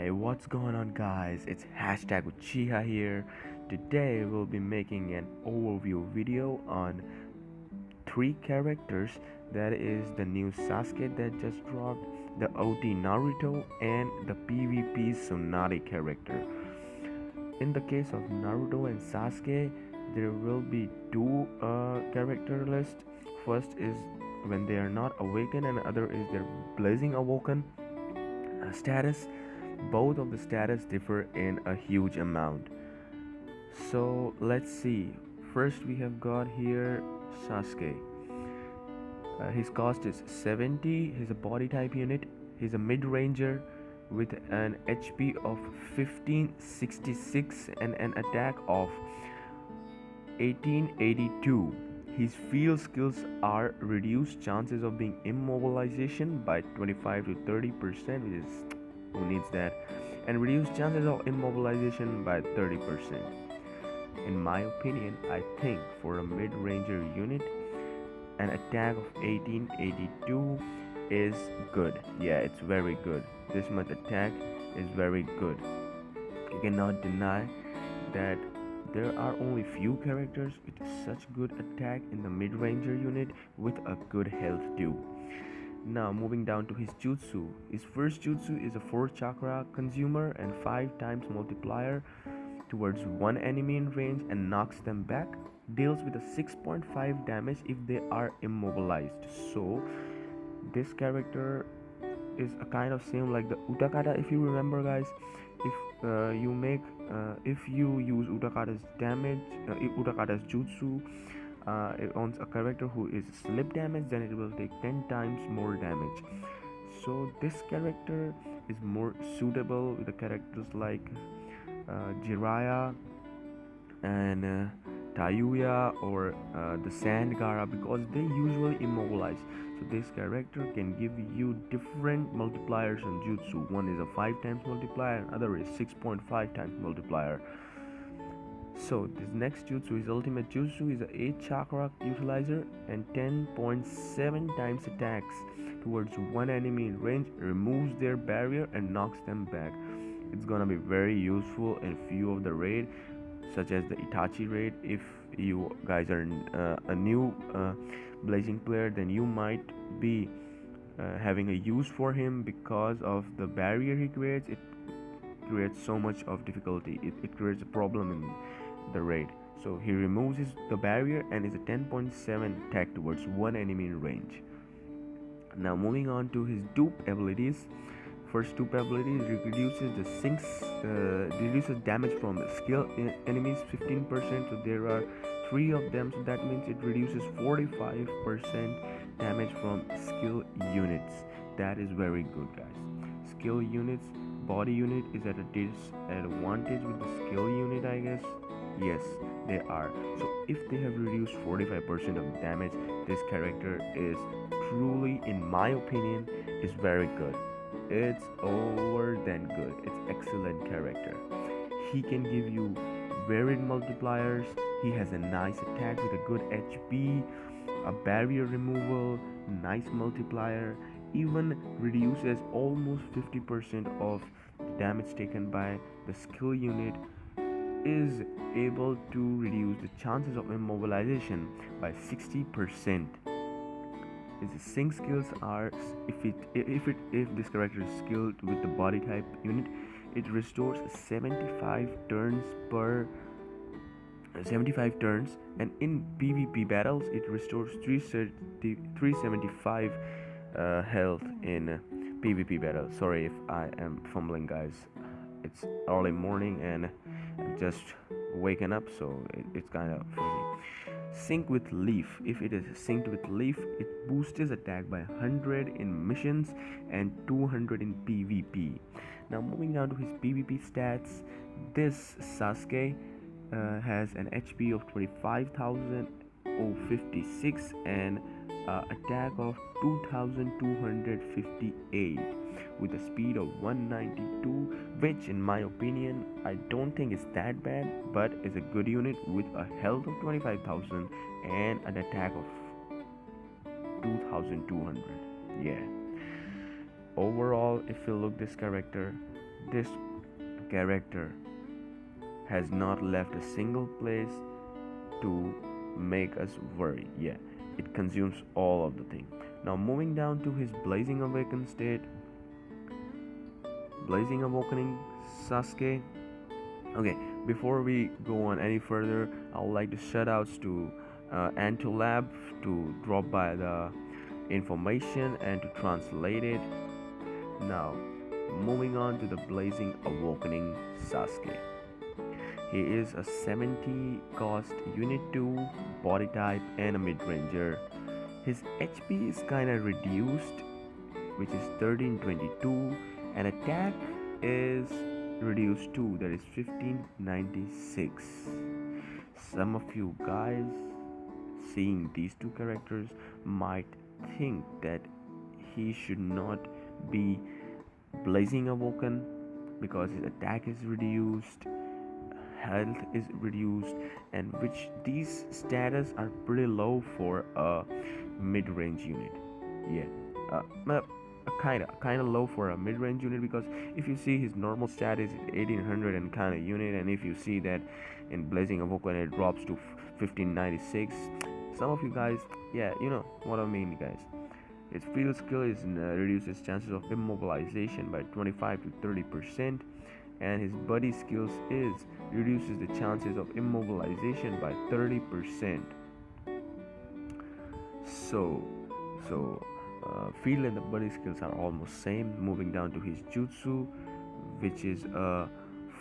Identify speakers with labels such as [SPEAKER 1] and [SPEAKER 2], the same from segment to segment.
[SPEAKER 1] Hey, what's going on, guys? It's hashtag Uchiha here. Today we'll be making an overview video on three characters, that is the new Sasuke that just dropped, the OT Naruto, and the PvP Tsunade character. In the case of Naruto and Sasuke, there will be two character list. First is when they are not awakened, and other is their blazing awoken status. Both of the status differ in a huge amount. So let's see. First we have got here Sasuke. His cost is 70. He's a body type unit. He's a mid-ranger with an HP of 1566 and an attack of 1882. His field skills are reduced chances of being immobilization by 25 to 30%, which is who needs that, and reduced chances of immobilization by 30%. In my opinion, I think for a mid-ranger unit, an attack of 1882 is good. Yeah, it's very good. This much attack is very good. You cannot deny that there are only few characters with such good attack in the mid-ranger unit with a good health too. Now moving down to his jutsu. His first jutsu is a 4 chakra consumer and 5 times multiplier towards one enemy in range and knocks them back. Deals with a 6.5 damage if they are immobilized. So this character is a kind of same like the Utakata, if you remember, guys. If you use Utakata's damage, Utakata's jutsu, on a character who is slip damage, then it will take 10 times more damage. So this character is more suitable with the characters like Jiraiya and Tayuya or the Sand Gara, because they usually immobilize. So this character can give you different multipliers on jutsu. One is a 5 times multiplier and other is 6.5 times multiplier. So this next jutsu, his ultimate jutsu, is a 8 chakra utilizer and 10.7 times attacks towards one enemy in range, removes their barrier and knocks them back. It's gonna be very useful in few of the raid, such as the Itachi raid. If you guys are a new blazing player, then you might be having a use for him because of the barrier he creates. It creates so much of difficulty. It creates a problem in the raid. So he removes the barrier and is a 10.7 attack towards one enemy in range. Now moving on to his dupe abilities. First dupe ability reduces damage from skill enemies 15%. So there are 3 of them, so that means it reduces 45% damage from skill units. That is very good, guys. Skill units, body unit is at a disadvantage with the skill unit, I guess. Yes, they are. So if they have reduced 45% of damage, this character is truly, in my opinion, is very good. It's over than good. It's excellent character. He can give you varied multipliers. He has a nice attack with a good HP, a barrier removal, nice multiplier, even reduces almost 50% of the damage taken by the skill unit, is able to reduce the chances of immobilization by 60%. His sync skills are, if this character is skilled with the body type unit, it restores 75 turns, and in PvP battles it restores 375 health in PvP battles. Sorry if I am fumbling, guys. It's early morning and I'm just waking up, so it's kind of fuzzy. Sync with Leaf. If it is synced with Leaf, it boosts his attack by 100 in missions and 200 in PvP. Now moving down to his PvP stats, this Sasuke has an HP of 25,056 and attack of 2,258 with a speed of 192, which in my opinion I don't think is that bad, but is a good unit with a health of 25,000 and an attack of 2,200. Yeah, overall, if you look this character, This character has not left a single place to make us worry. Yeah, it consumes all of the thing. Now moving down to his Blazing Awakened state, Blazing Awakening Sasuke. Okay, before we go on any further, I would like to shout outs to Antolab to drop by the information and to translate it. Now, moving on to the Blazing Awakening Sasuke. He is a 70 cost Unit 2 body type and a mid ranger. His HP is kinda reduced, which is 1322, and attack is reduced too, that is 1596. Some of you guys seeing these two characters might think that he should not be Blazing Awoken because his attack is reduced, health is reduced, and which these status are pretty low for a mid-range unit. Yeah, kind of low for a mid-range unit, because if you see his normal stat is 1800 and kind of unit, and if you see that in Blazing Awoken it drops to 1596, some of you guys, yeah, you know what I mean, guys. Its field skill is reduces chances of immobilization by 25 to 30%, and his buddy skills is reduces the chances of immobilization by 30%. So field and the buddy skills are almost same. Moving down to his jutsu, which is a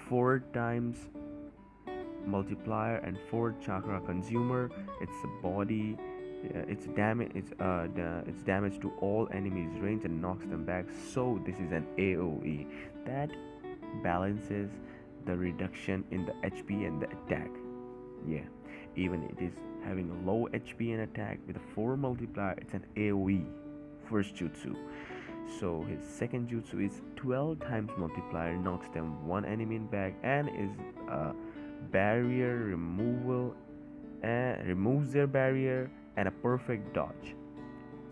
[SPEAKER 1] 4 times multiplier and 4 chakra consumer. It's a body. It's damage to all enemies range and knocks them back. So this is an AOE that balances the reduction in the HP and the attack. Yeah, even it is having a low HP and attack with a 4 multiplier, it's an AOE first jutsu. So his second jutsu is 12 times multiplier, knocks them one enemy in back, and is barrier removal, removes their barrier, and a perfect dodge.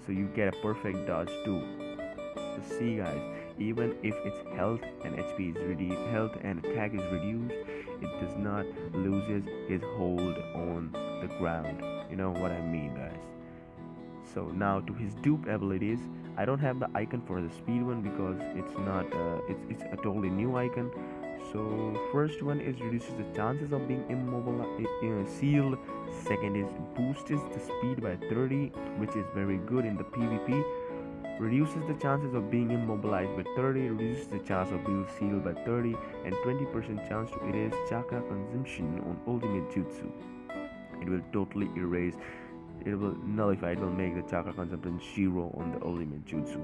[SPEAKER 1] So you get a perfect dodge too. So see guys, even if its health and HP is reduced, health and attack is reduced, it does not loses his hold on the ground. You know what I mean, guys. So now to his dupe abilities. I don't have the icon for the speed one because it's not it's a totally new icon. So first one is reduces the chances of being immobile, sealed. Second is boosts the speed by 30, which is very good in the PvP. Reduces the chances of being immobilized by 30, reduces the chance of being sealed by 30, and 20% chance to erase chakra consumption on ultimate jutsu. It will totally erase, it will nullify, it will make the chakra consumption 0 on the ultimate jutsu.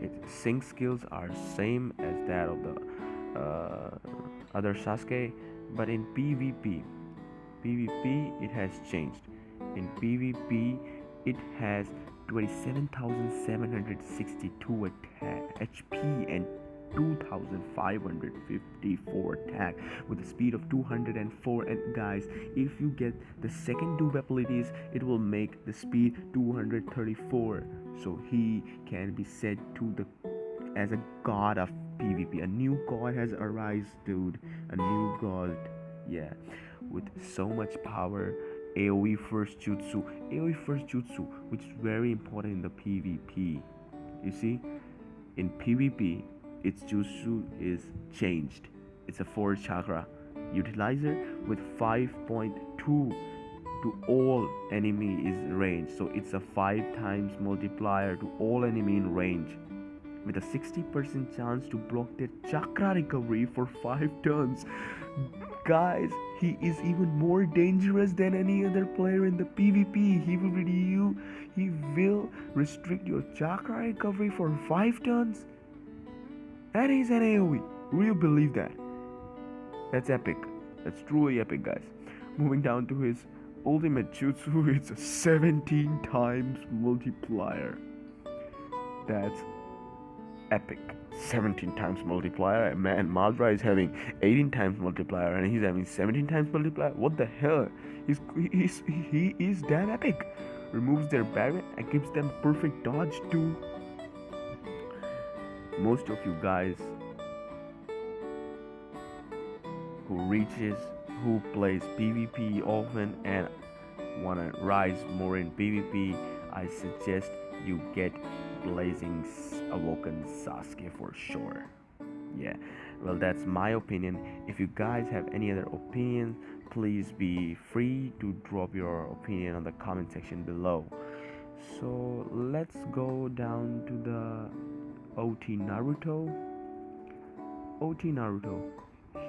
[SPEAKER 1] Its sync skills are same as that of the other Sasuke, but in PvP it has changed. In PvP it has 27,762 HP and 2,554 attack with a speed of 204. And guys, if you get the second dupe abilities, it will make the speed 234. So he can be said to the as a god of PvP. A new god has arisen, dude. A new god. Yeah, with so much power. AoE first jutsu, which is very important in the PvP. You see, in PvP, its jutsu is changed. It's a 4 chakra utilizer with 5.2 to all enemy is range. So it's a 5 times multiplier to all enemy in range, with a 60% chance to block their chakra recovery for 5 turns. Guys, he is even more dangerous than any other player in the PvP. He will restrict your chakra recovery for 5 turns. And he's an AoE. Will you believe that? That's epic. That's truly epic, guys. Moving down to his ultimate jutsu, it's a 17 times multiplier. That's epic. 17 times multiplier. Man, Madra is having 18 times multiplier and he's having 17 times multiplier. What the hell? He is damn epic. Removes their barrier and gives them perfect dodge too. Most of you guys who plays PvP often and wanna rise more in PvP, I suggest you get Blazing Awoken Sasuke for sure. Yeah, well, that's my opinion. If you guys have any other opinion, please be free to drop your opinion on the comment section below. So let's go down to the OT Naruto. OT Naruto.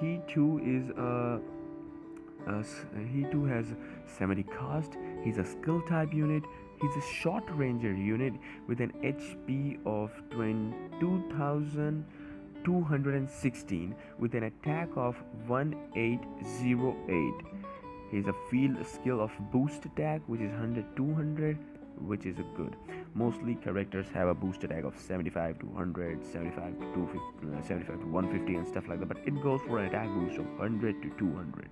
[SPEAKER 1] He too is he too has 70 cost. He's a skill type unit. He's a short ranger unit with an HP of 2216 with an attack of 1808. He's a field skill of boost attack which is 100 200, which is a good. Mostly characters have a boost attack of 75 to 100, 75 to 250, 75 to 150 and stuff like that, but it goes for an attack boost of 100 to 200.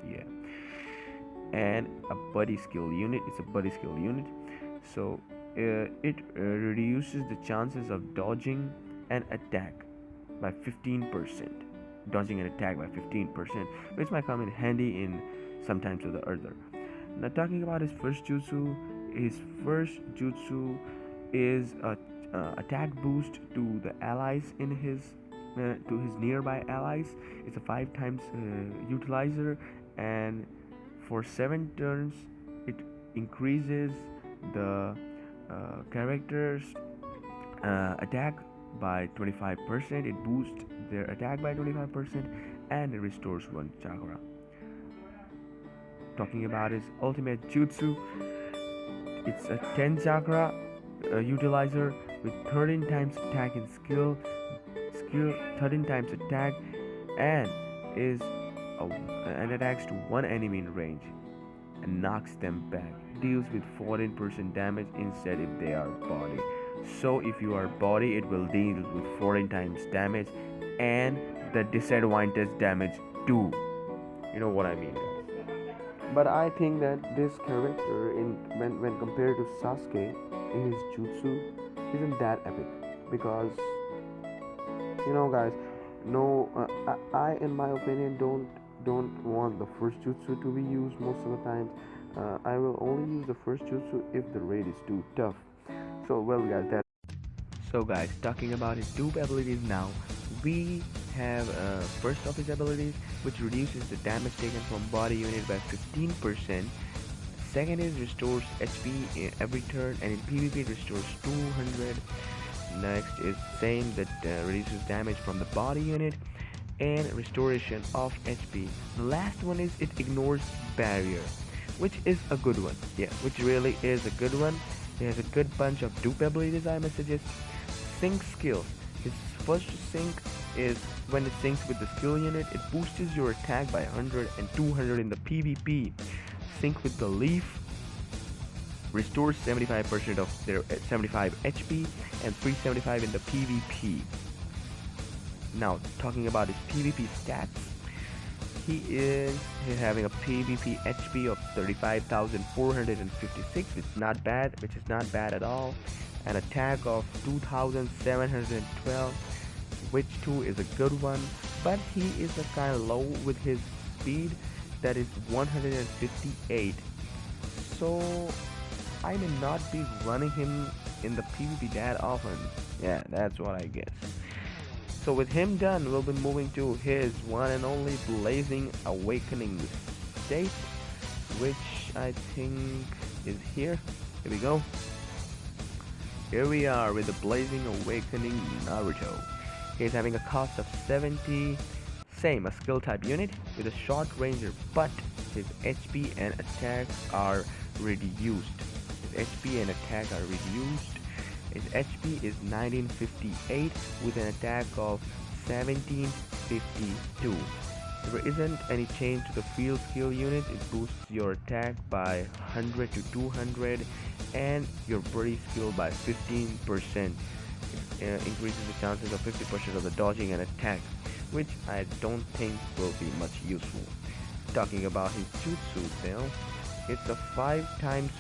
[SPEAKER 1] Yeah. And a buddy skill unit. It's a buddy skill unit, so it reduces the chances of dodging an attack by 15%. Dodging an attack by 15%, which might come in handy in sometimes or the other. Now talking about his first jutsu is a attack boost to the allies in his to his nearby allies. It's a 5 times utilizer, and for 7 turns it increases the character's attack by 25%. It boosts their attack by 25% and it restores 1 chakra. Talking about his ultimate jutsu, it's a 10 chakra utilizer with 13 times attack and skill 13 times attack, and and attacks to 1 enemy in range and knocks them back. Deals with 14% damage instead if they are body. So if you are body, it will deal with 14 times damage and the disadvantage damage too. You know what I mean? But I think that this character, when compared to Sasuke in his jutsu, isn't that epic, because guys, no, I in my opinion don't want the first jutsu to be used most of the times. I will only use the first jutsu if the raid is too tough. So guys, talking about his dupe abilities now, we have first of his abilities, which reduces the damage taken from body unit by 15%. Second is restores HP every turn, and in PvP it restores 200. Next is same, that reduces damage from the body unit and restoration of HP. The last one is it ignores barrier, which is a good one. Yeah, which really is a good one. It has a good bunch of dupe abilities, I must suggest. Sync skills. His first sync is when it syncs with the skill unit, it boosts your attack by 100 and 200 in the PvP. Sync with the leaf, restores 75% of their 75 HP and 375 in the PvP. Now talking about his PvP stats, he's having a PvP HP of 35,456, which is not bad at all. An attack of 2,712, which too is a good one, but he is a kind of low with his speed, that is 158. So I may not be running him in the PvP that often. Yeah, that's what I guess. So with him done, we'll be moving to his one and only Blazing Awakening state, which I think is here. Here we go. Here we are with the Blazing Awakening Naruto. He's having a cost of 70, same, a skill type unit with a short ranger, but his HP and attack are reduced. His HP and attack are reduced. His HP is 1958 with an attack of 1752. There isn't any change to the field skill unit. It boosts your attack by 100 to 200 and your buddy skill by 15%. It increases the chances of 50% of the dodging and attack, which I don't think will be much useful. Talking about his jutsu now, it's a 5 times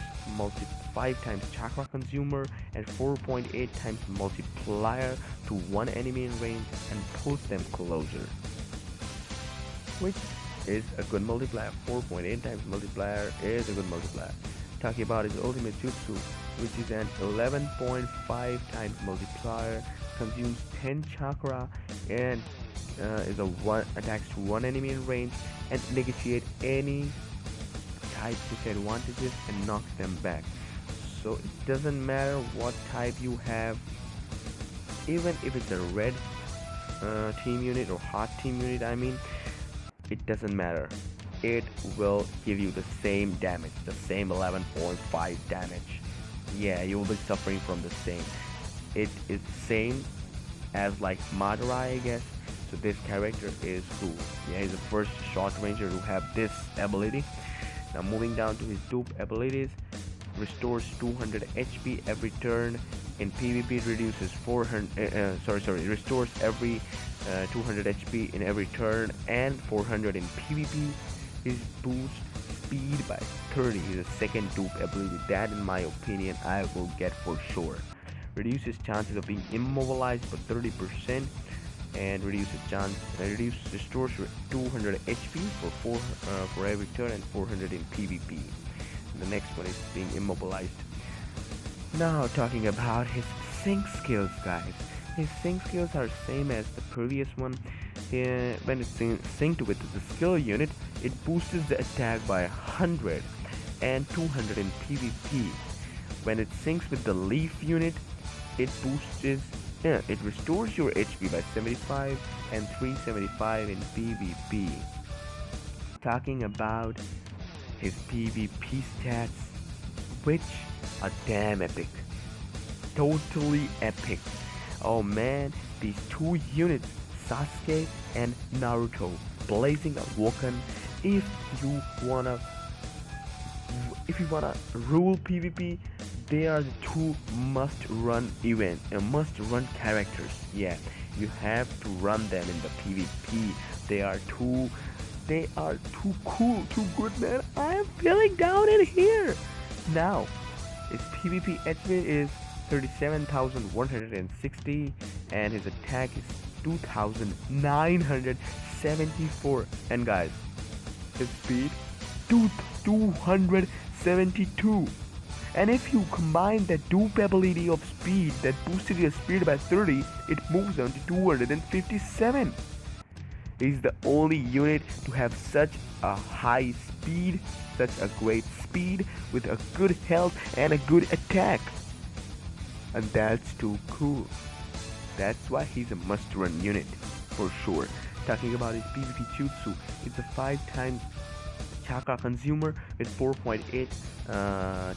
[SPEAKER 1] chakra consumer and 4.8 times multiplier to 1 enemy in range and pulls them closer. which is a good multiplier. 4.8 times multiplier is a good multiplier. Talking about his ultimate jutsu, which is an 11.5 times multiplier, consumes 10 chakra, and is a one attacks to one enemy in range and negotiate any type disadvantages and knocks them back. So it doesn't matter what type you have, even if it's a red team unit or hot team unit, I mean, it doesn't matter. It will give you the same damage, the same 11.5 damage. Yeah, you will be suffering from the same. It is same as like Madara, I guess. So this character is cool. Yeah, he's the first short ranger to have this ability. Now moving down to his dupe abilities, restores 200 HP every turn. In PvP, reduces 400. Restores every 200 HP in every turn and 400 in PvP. His boost speed by 30 is a second dupe ability that, in my opinion, I will get for sure. Reduces chances of being immobilized by 30%, and restores 200 HP for every turn and 400 in PvP. The next one is being immobilized. Now talking about his sync skills, guys. His sync skills are same as the previous one. When it's synced with the skill unit, it boosts the attack by 100 and 200 in PvP. When it syncs with the leaf unit, it restores your HP by 75 and 375 in PvP. Talking about his PvP stats, which are damn epic. Totally epic. Oh man, these two units, Sasuke and Naruto, blazing awoken. If you wanna rule PvP, they are the two must-run characters. Yeah, you have to run them in the PvP. They are too cool, too good, man. I am feeling down in here. Now, his PvP HP is 37,160 and his attack is 2,974. And guys, his speed 272. And if you combine that dupe ability of speed that boosted your speed by 30, it moves down to 257. He's the only unit to have such a high speed, such a great speed with a good health and a good attack. And that's too cool. That's why he's a must-run unit for sure. Talking about his PvP jutsu, it's a 5 times chakra consumer with 4.8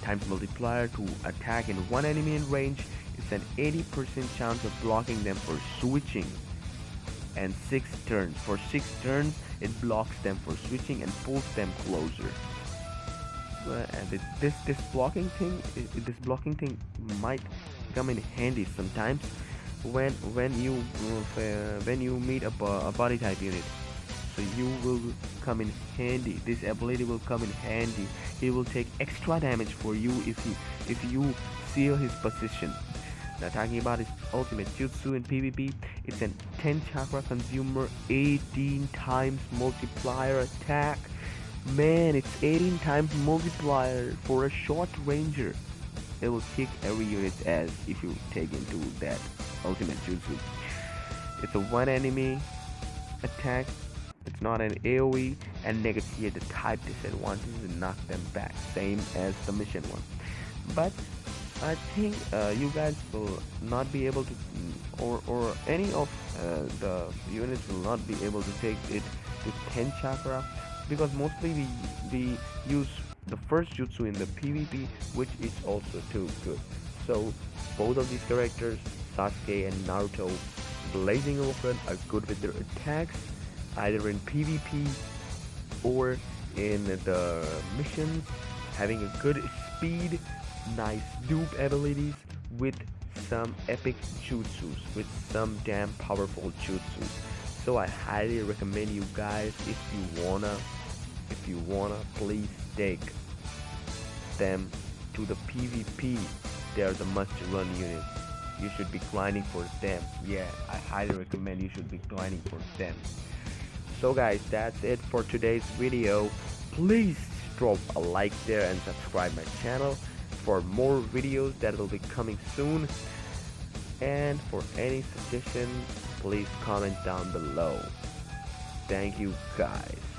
[SPEAKER 1] times multiplier to attack in one enemy in range. It's an 80% chance of blocking them for switching. And 6 turns. For 6 turns, it blocks them for switching and pulls them closer. And this blocking thing might come in handy sometimes when you meet a body type unit. So you will come in handy. This ability will come in handy. It will take extra damage for you if you seal his position. Now talking about his ultimate jutsu in PvP, it's a 10 chakra consumer, 18 times multiplier attack. Man, it's 18 times multiplier for a short ranger. It will kick every unit's ass if you take into that ultimate jutsu. It's a one enemy attack. It's not an AoE, and negotiate the type disadvantages and knock them back, same as the mission one. But I think you guys will not be able to, or any of the units will not be able to take it to 10 chakra, because mostly we use the first jutsu in the PvP, which is also too good. So both of these characters, Sasuke and Naruto, blazing open, are good with their attacks, either in PvP or in the missions, having a good speed, nice dupe abilities with some epic jutsus, with some damn powerful jutsus. So I highly recommend you guys, if you wanna please take them to the PvP. They are the must-run units. You should be grinding for them. Yeah, I highly recommend you should be grinding for them. So guys, that's it for today's video. Please drop a like there and subscribe my channel for more videos that will be coming soon. And for any suggestion, please comment down below. Thank you guys.